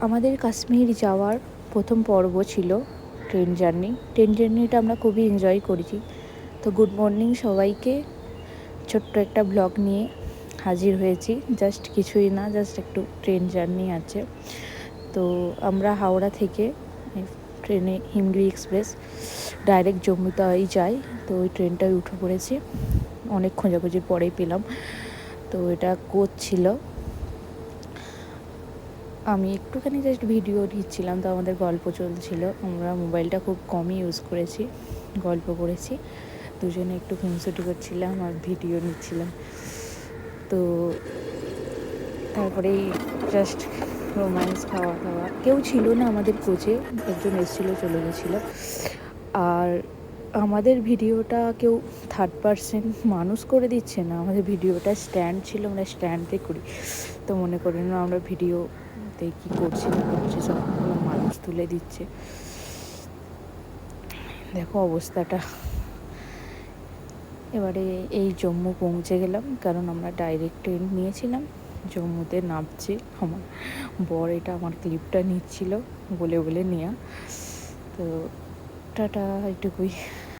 আমাদের কাশ্মীর যাওয়ার প্রথম পর্ব ছিল ট্রেন জার্নিটা আমরা খুবই এনজয় করেছি। তো গুড মর্নিং সবাইকে, ছোট্ট একটা ব্লগ নিয়ে হাজির হয়েছি। জাস্ট কিছুই না, জাস্ট একটু ট্রেন জার্নি আছে। তো আমরা হাওড়া থেকে ট্রেনে হিমগিরি এক্সপ্রেস ডাইরেক্ট জম্মুতেই যাই। তো ওই ট্রেনটায় উঠে পড়েছি, অনেক খোঁজাখুঁজির পরেই পেলাম। তো এটা কোচ ছিল, আমি একটুখানি জাস্ট ভিডিও দিচ্ছিলাম, তো আমাদের গল্প চলছিল। আমরা মোবাইলটা খুব কমই ইউজ করেছি, গল্প করেছি, দুজনে একটু খুনসুটি করছিলাম আর ভিডিও নিচ্ছিলাম। তো তারপরেই জাস্ট রোম্যান্স, খাওয়া দাওয়া। কেউ ছিল না আমাদের কোচে, একজন এসেছিলো চলে গেছিলো। আর আমাদের ভিডিওটা কেউ থার্ড পার্সন মানুষ করে দিচ্ছে না, আমাদের ভিডিওটা স্ট্যান্ড ছিল, আমরা স্ট্যান্ডে করি। তো মনে করেন না আমরা ভিডিওতে কী করছি না করছি, সব মানুষ তুলে দিচ্ছে। দেখো অবস্থাটা। এবারে এই জম্মু পৌঁছে গেলাম, কারণ আমরা ডাইরেক্ট ট্রেন নিয়েছিলাম। জম্মুতে নামছি, আমার বর এটা আমার ক্লিপটা নিচ্ছিল বলে নেওয়া। তো টাটা, এটুকুই।